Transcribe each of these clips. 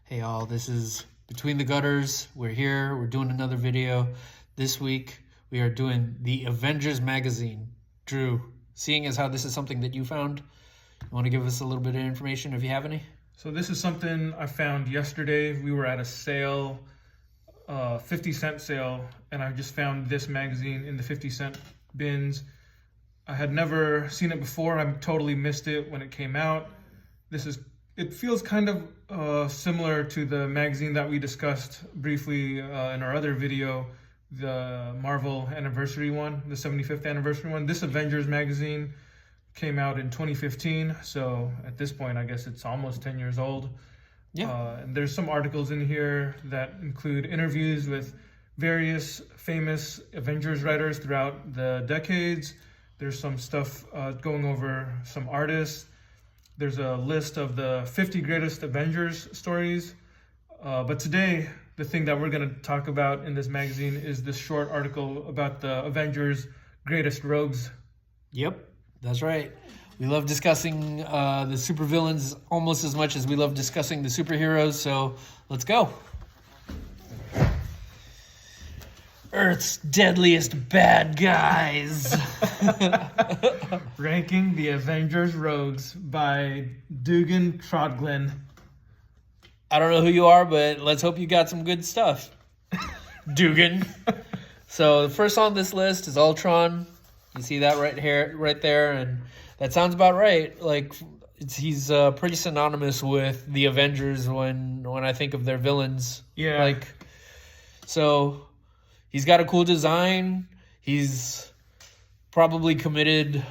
Hey all, this is Between the Gutters. We're here, we're doing another video. This week we are doing the Avengers Magazine. Drew, seeing as how this is something that you found, you want to give us a little bit of information if you have any? So this is something I found yesterday. We were at a sale, 50-cent sale, and I just found this magazine in the 50-cent bins. I had never seen it before. I totally missed it when it came out. It feels kind of similar to the magazine that we discussed briefly in our other video, the Marvel anniversary one, the 75th anniversary one. This Avengers magazine came out in 2015, so at this point, I guess it's almost 10 years old. Yeah. And there's some articles in here that include interviews with various famous Avengers writers throughout the decades. There's some stuff going over some artists. There's a list of the 50 greatest Avengers stories. But today, the thing that we're going to talk about in this magazine is this short article about the Avengers' greatest rogues. Yep, that's right. We love discussing the supervillains almost as much as we love discussing the superheroes, so let's go. Earth's deadliest bad guys. Ranking the Avengers rogues by Dugan Trotglin. I don't know who you are, but let's hope you got some good stuff. Dugan. So the first on this list is Ultron. You see that right there, and that sounds about right. Like he's pretty synonymous with the Avengers when I think of their villains. Yeah. So he's got a cool design. He's probably committed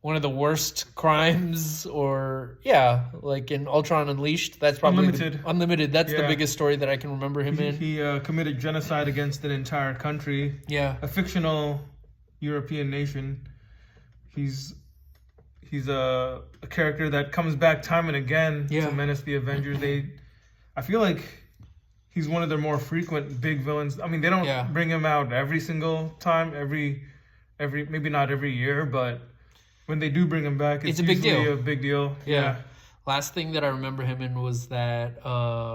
one of the worst crimes, like in Ultron Unleashed. That's probably Unlimited. That's the biggest story that I can remember him in. He committed genocide against an entire country. Yeah. A fictional European nation. He's a character that comes back time and again to menace the Avengers. I feel like he's one of their more frequent big villains. I mean, they don't bring him out every single time, every maybe not every year, but when they do bring him back, it's usually a big deal. Yeah. Last thing that I remember him in was that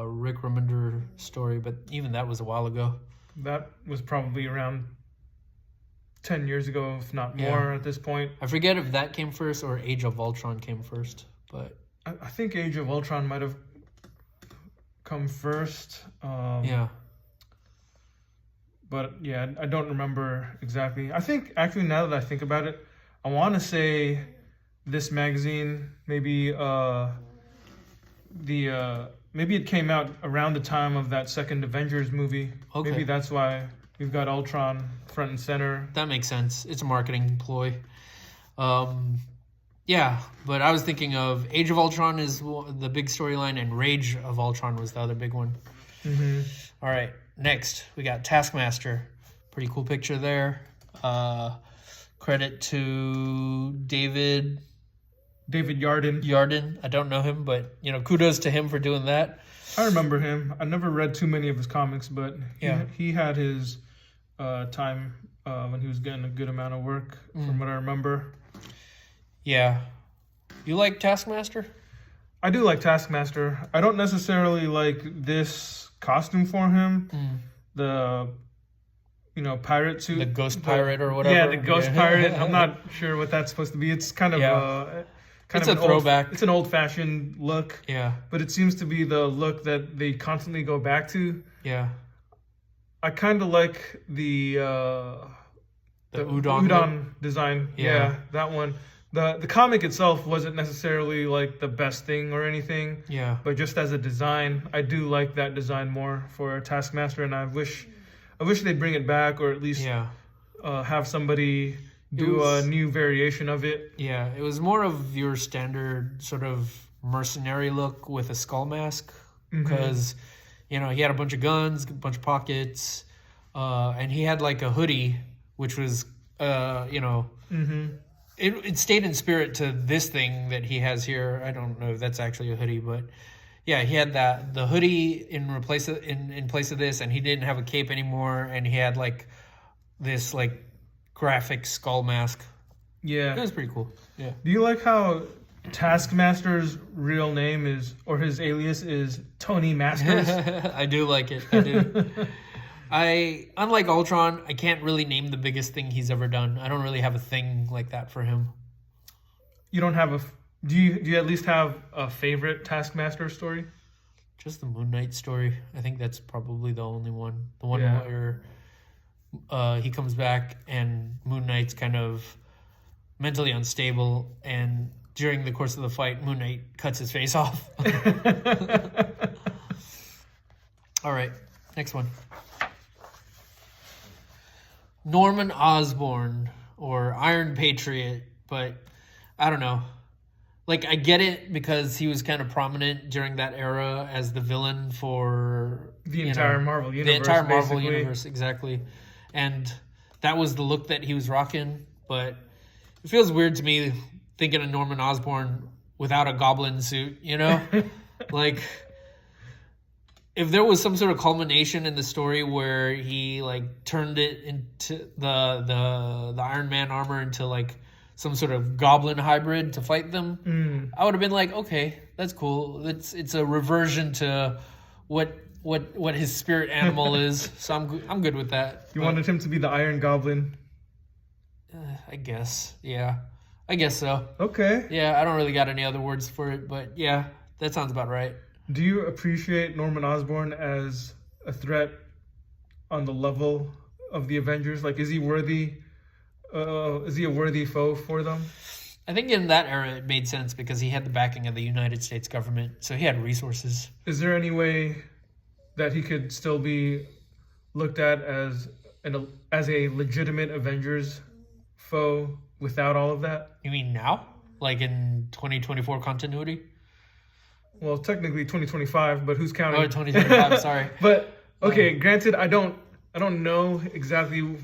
Rick Remender story, but even that was a while ago. That was probably around 10 years ago, if not more at this point. I forget if that came first or Age of Ultron came first, but I think Age of Ultron might have come first. But yeah, I don't remember exactly. I think actually now that I think about it, I want to say this magazine maybe maybe it came out around the time of that second Avengers movie. Okay. Maybe that's why we've got Ultron front and center. That makes sense. It's a marketing ploy. But I was thinking of Age of Ultron is the big storyline, and Rage of Ultron was the other big one. Mm-hmm. All right, next we got Taskmaster. Pretty cool picture there. Credit to David Yarden. I don't know him, but kudos to him for doing that. I remember him. I never read too many of his comics, but he had his time when he was getting a good amount of work, from what I remember. Yeah. You like Taskmaster? I do like Taskmaster. I don't necessarily like this costume for him. The pirate suit. The ghost pirate or whatever. Yeah, the ghost pirate. I'm not sure what that's supposed to be. It's kind of it's a throwback. It's an old-fashioned look. Yeah. But it seems to be the look that they constantly go back to. Yeah. I kind of like the udon design. Yeah, that one. The comic itself wasn't necessarily like the best thing or anything. Yeah. But just as a design, I do like that design more for Taskmaster, and I wish they'd bring it back, or at least have somebody do a new variation of it. Yeah, it was more of your standard sort of mercenary look with a skull mask, because he had a bunch of guns, a bunch of pockets, and he had like a hoodie, which was it stayed in spirit to this thing that he has here. I don't know if that's actually a hoodie, but yeah, he had the hoodie in place of this, and he didn't have a cape anymore, and he had like this like graphic skull mask. Yeah, it was pretty cool. Yeah. Do you like how Taskmaster's real name is, or his alias is Tony Masters. I do like it. I do. Unlike Ultron, I can't really name the biggest thing he's ever done. I don't really have a thing like that for him. You don't have do you at least have a favorite Taskmaster story? Just the Moon Knight story. I think that's probably the only one. The one Yeah. where he comes back and Moon Knight's kind of mentally unstable, and during the course of the fight, Moon Knight cuts his face off. All right, next one. Norman Osborn, or Iron Patriot, but I don't know. Like, I get it because he was kind of prominent during that era as the villain for The entire Marvel universe. The entire Marvel basically. universe, exactly. And that was the look that he was rocking. But it feels weird to me thinking of Norman Osborn without a goblin suit, you know? Like, if there was some sort of culmination in the story where he, like, turned it into the Iron Man armor into, like, some sort of goblin hybrid to fight them, I would have been like, okay, that's cool. It's a reversion to what his spirit animal is. So I'm good with that. You wanted him to be the Iron Goblin. I guess, yeah, I guess so. Okay. Yeah, I don't really got any other words for it, but yeah, that sounds about right. Do you appreciate Norman Osborn as a threat on the level of the Avengers? Like, is he worthy? Is he a worthy foe for them? I think in that era it made sense because he had the backing of the United States government, so he had resources. Is there any way that he could still be looked at as a legitimate Avengers foe without all of that? You mean now? Like in 2024 continuity? Well, technically 2025, but who's counting? Oh, 2025, sorry. But okay, granted, I don't know exactly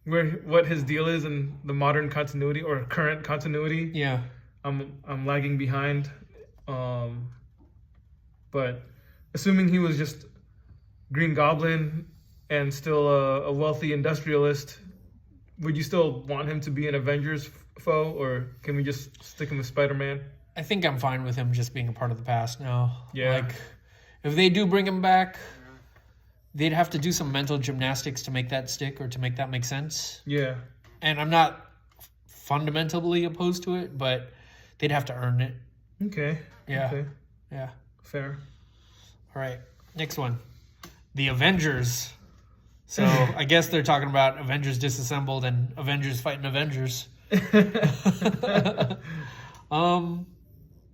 what his deal is in the modern continuity or current continuity. Yeah. I'm lagging behind. But assuming he was just Green Goblin and still a wealthy industrialist, would you still want him to be an Avengers foe, or can we just stick him with Spider-Man? I think I'm fine with him just being a part of the past now. Yeah. Like, if they do bring him back, they'd have to do some mental gymnastics to make that stick or to make that make sense. Yeah. And I'm not fundamentally opposed to it, but they'd have to earn it. Okay. Yeah. Okay. Yeah. Fair. All right. Next one. The Avengers. So I guess they're talking about Avengers Disassembled and Avengers fighting Avengers.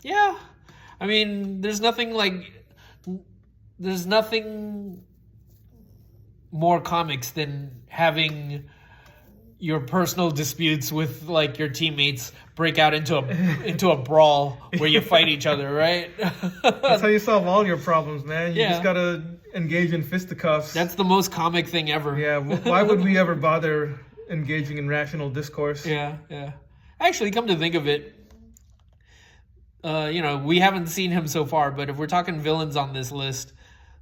Yeah. I mean, there's nothing more comics than having your personal disputes with like your teammates break out into a brawl where you fight each other, right? That's how you solve all your problems, man. You Yeah. just gotta engage in fisticuffs. That's the most comic thing ever. Yeah. Why would we ever bother engaging in rational discourse? Yeah, yeah. Actually, come to think of it, we haven't seen him so far, but if we're talking villains on this list,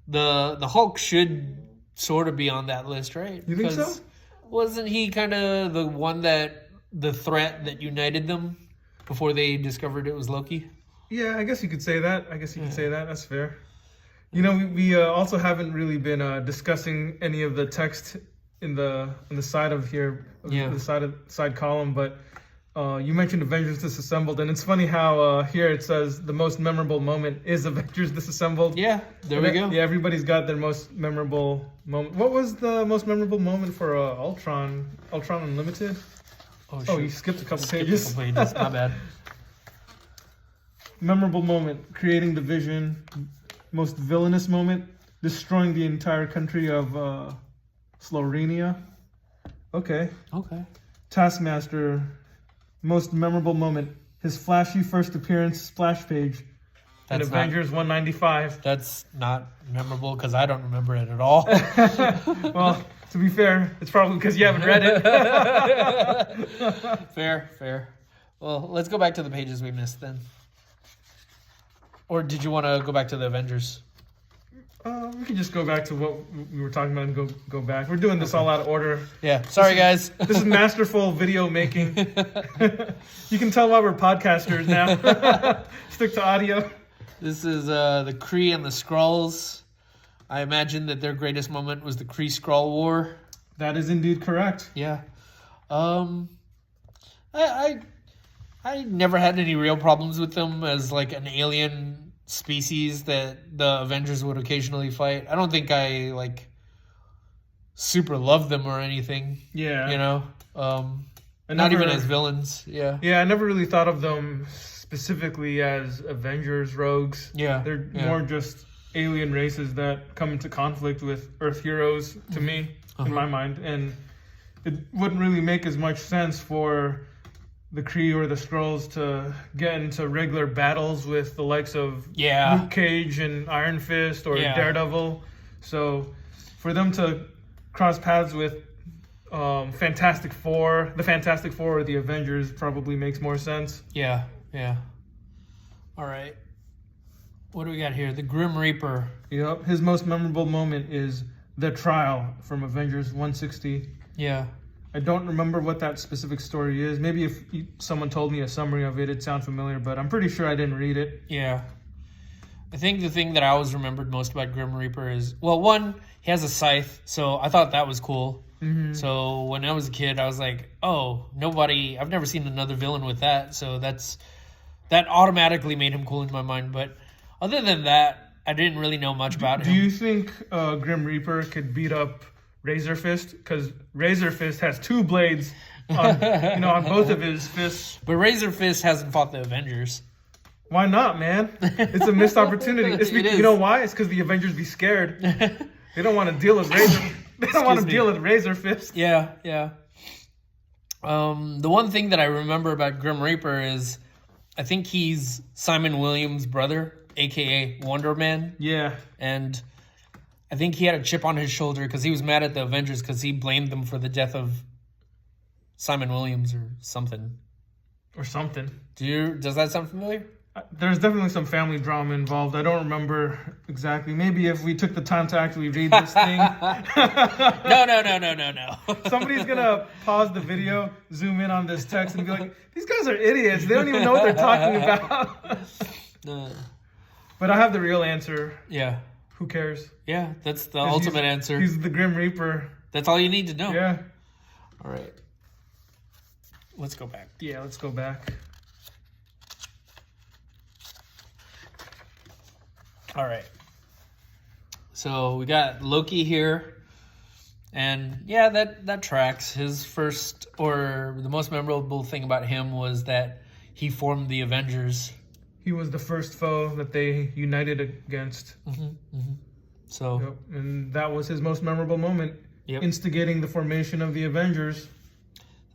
the Hulk should sort of be on that list, right? You think so? Because wasn't he kind of the threat that united them before they discovered it was Loki? Yeah, I guess you could say that. That's fair. You know, we also haven't really been discussing any of the text in the side of here, Yeah. the side column, but you mentioned Avengers Disassembled, and it's funny how here it says the most memorable moment is Avengers Disassembled. Yeah, there we go. Yeah, everybody's got their most memorable moment. What was the most memorable moment for Ultron Unlimited? Oh, you skipped a couple pages. Pages. Not bad. Memorable moment, creating the Vision. Most villainous moment, destroying the entire country of Slovenia. Okay. Taskmaster. Most memorable moment, his flashy first appearance splash page in Avengers 195. That's not memorable because I don't remember it at all. Well, to be fair, it's probably because you haven't read it. Fair. Well, let's go back to the pages we missed then. Or did you want to go back to the Avengers? We can just go back to what we were talking about and go back. We're doing this all out of order. Yeah, sorry guys. This is masterful video making. You can tell why we're podcasters now. Stick to audio. This is the Kree and the Skrulls. I imagine that their greatest moment was the Kree-Skrull War. That is indeed correct. Yeah. I never had any real problems with them as like an alien species that the Avengers would occasionally fight. I don't think I like super love them or anything. Yeah. You know? Not even as villains. Yeah. Yeah, I never really thought of them specifically as Avengers rogues. Yeah. They're more just alien races that come into conflict with Earth heroes to me, in my mind. And it wouldn't really make as much sense for the Kree or the Skrulls to get into regular battles with the likes of Luke Cage and Iron Fist or Daredevil. So for them to cross paths with Fantastic Four, the Fantastic Four or the Avengers probably makes more sense. Yeah. All right. What do we got here? The Grim Reaper. Yep. His most memorable moment is the trial from Avengers 160. Yeah. I don't remember what that specific story is. Maybe if someone told me a summary of it, it'd sound familiar, but I'm pretty sure I didn't read it. Yeah. I think the thing that I always remembered most about Grim Reaper is, well, one, he has a scythe, so I thought that was cool. Mm-hmm. So when I was a kid, I was like, oh, I've never seen another villain with that, so that automatically made him cool in my mind. But other than that, I didn't really know much about him. Do you think Grim Reaper could beat up Razor Fist? Because Razor Fist has two blades on both of his fists. But Razor Fist hasn't fought the Avengers. Why not, man? It's a missed opportunity. You know why? It's because the Avengers be scared. They don't want to deal with Razor. They don't want to deal with Razor Fist. Yeah. The one thing that I remember about Grim Reaper is, I think he's Simon Williams' brother, aka Wonder Man. Yeah. And I think he had a chip on his shoulder because he was mad at the Avengers because he blamed them for the death of Simon Williams or something. Does that sound familiar? There's definitely some family drama involved. I don't remember exactly. Maybe if we took the time to actually read this thing. No. Somebody's going to pause the video, zoom in on this text, and be like, these guys are idiots. They don't even know what they're talking about. But I have the real answer. Yeah. Who cares? Yeah, that's the ultimate answer. He's the Grim Reaper. That's all you need to know. Yeah. All right. Let's go back. Yeah, let's go back. All right. So we got Loki here. And yeah, that tracks. His first, or the most memorable thing about him was that he formed the Avengers. He was the first foe that they united against. So, yep. And that was his most memorable moment, instigating the formation of the Avengers.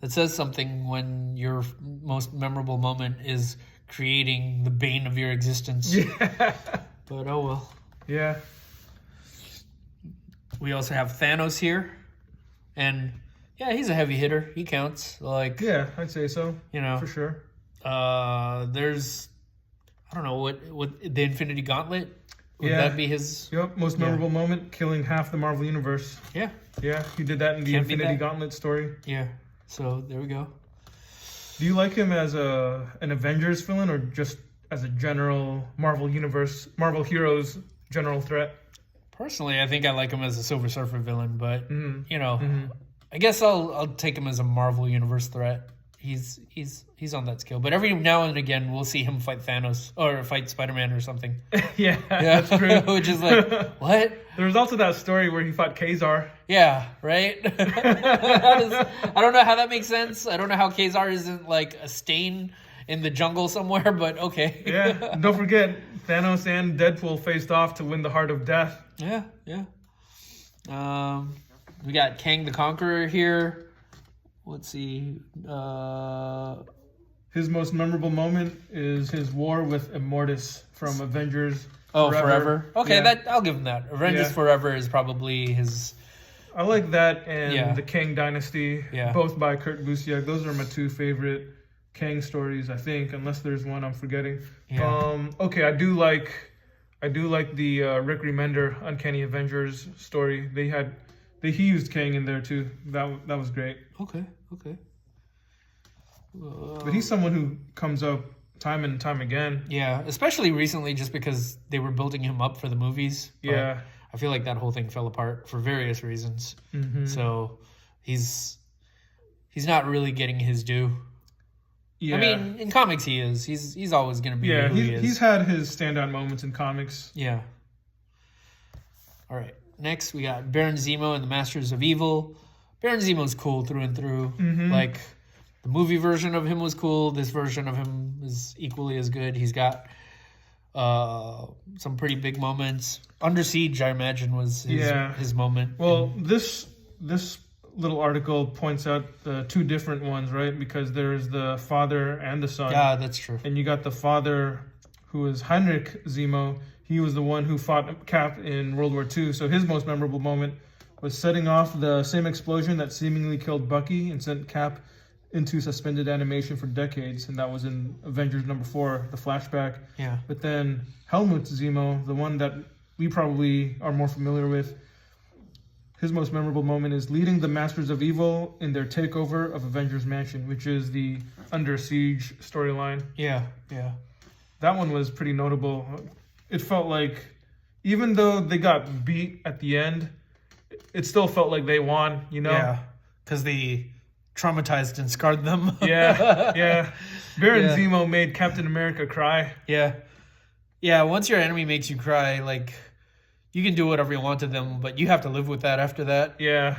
That says something when your most memorable moment is creating the bane of your existence. Yeah. But oh well. Yeah. We also have Thanos here. And yeah, he's a heavy hitter. He counts. Yeah, I'd say so. For sure. There's, I don't know, what the Infinity Gauntlet? Would that be his? Yep, most memorable moment, killing half the Marvel Universe. Yeah. Yeah, he did that in the Infinity Gauntlet story. Yeah, so there we go. Do you like him as an Avengers villain or just as a general Marvel Heroes general threat? Personally, I think I like him as a Silver Surfer villain, but, I guess I'll take him as a Marvel Universe threat. He's on that scale. But every now and again, we'll see him fight Thanos or fight Spider-Man or something. yeah, that's true. Which is like, what? There was also that story where he fought Kazar. Yeah, right? I don't know how that makes sense. I don't know how Kazar isn't like a stain in the jungle somewhere, but okay. Yeah, don't forget, Thanos and Deadpool faced off to win the Heart of Death. Yeah. We got Kang the Conqueror here. Let's see. His most memorable moment is his war with Immortus from Avengers. Forever. Okay, I'll give him that. Avengers Forever is probably his. I like that and the Kang Dynasty, both by Kurt Busiek. Those are my two favorite Kang stories, I think, unless there's one I'm forgetting. Yeah. Okay, I do like I do like the Rick Remender Uncanny Avengers story. He used Kang in there too. That was great. Okay. But he's someone who comes up time and time again. Yeah, especially recently, just because they were building him up for the movies. But Yeah. I feel like that whole thing fell apart for various reasons. Mm-hmm. So he's not really getting his due. Yeah. I mean, in comics he is. He's always going to be who he is. He's had his standout moments in comics. Yeah. All right. Next, we got Baron Zemo and the Masters of Evil. Baron Zemo's cool through and through. Mm-hmm. Like, the movie version of him was cool. This version of him is equally as good. He's got some pretty big moments. Under Siege, I imagine, was his moment. Well, this little article points out the two different ones, right? Because there's the father and the son. Yeah, that's true. And you got the father, who is Heinrich Zemo. He was the one who fought Cap in World War II. So his most memorable moment was setting off the same explosion that seemingly killed Bucky and sent Cap into suspended animation for decades. And that was in Avengers #4, the flashback. Yeah. But then Helmut Zemo, the one that we probably are more familiar with, his most memorable moment is leading the Masters of Evil in their takeover of Avengers Mansion, which is the Under Siege storyline. Yeah. That one was pretty notable. It felt like, even though they got beat at the end, it still felt like they won, you know? Yeah. Because they traumatized and scarred them. Yeah. Baron Zemo made Captain America cry. Yeah, once your enemy makes you cry, like, you can do whatever you want to them, but you have to live with that after that. Yeah.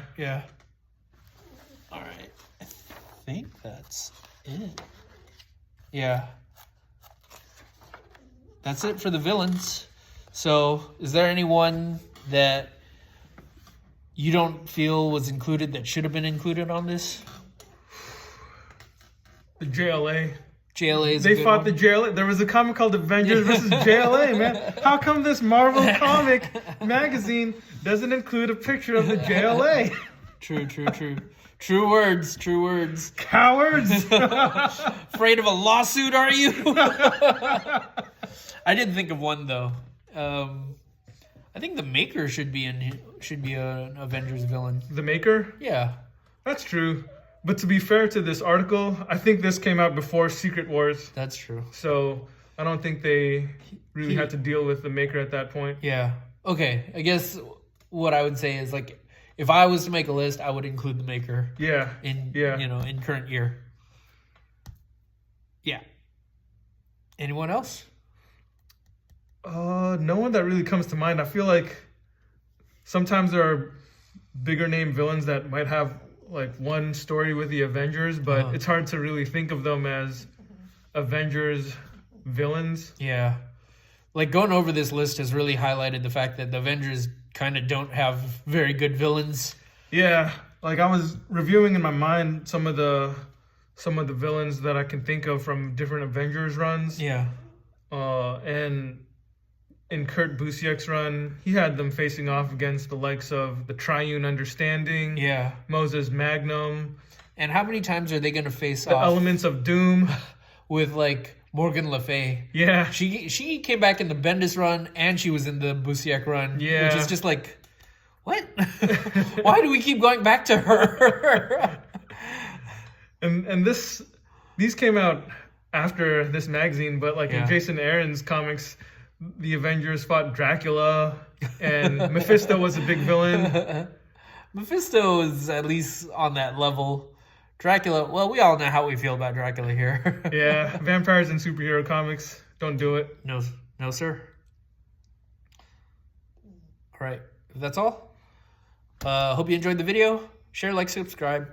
All right. I think that's it. Yeah. That's it for the villains. So, is there anyone that you don't feel was included that should have been included on this? The JLA. JLA is They fought the JLA. There was a comic called Avengers versus JLA, man. How come this Marvel comic magazine doesn't include a picture of the JLA? True. True words. Cowards! Afraid of a lawsuit, are you? I did think of one though. I think the Maker should be an Avengers villain. The Maker? Yeah. That's true. But to be fair to this article, I think this came out before Secret Wars. That's true. So I don't think they really had to deal with the Maker at that point. Yeah. Okay. I guess what I would say is, like, if I was to make a list, I would include the Maker. Yeah. In current year. Yeah. Anyone else? No one that really comes to mind. I feel like sometimes there are bigger name villains that might have like one story with the Avengers, but it's hard to really think of them as Avengers villains. Yeah. Like, going over this list has really highlighted the fact that the Avengers kind of don't have very good villains. Yeah. Like, I was reviewing in my mind some of the villains that I can think of from different Avengers runs. Yeah. And in Kurt Busiek's run, he had them facing off against the likes of the Triune Understanding, Moses Magnum. And how many times are they going to face the off? Elements of Doom. With, like, Morgan Le Fay. Yeah. She came back in the Bendis run, and she was in the Busiek run. Yeah. Which is just like, what? Why do we keep going back to her? and these came out after this magazine, but like in Jason Aaron's comics, the Avengers fought Dracula, and Mephisto was a big villain. Mephisto is at least on that level. Dracula, well, we all know how we feel about Dracula here. Yeah, vampires and superhero comics, don't do it. No, sir. All right, if that's all. Hope you enjoyed the video. Share, like, subscribe.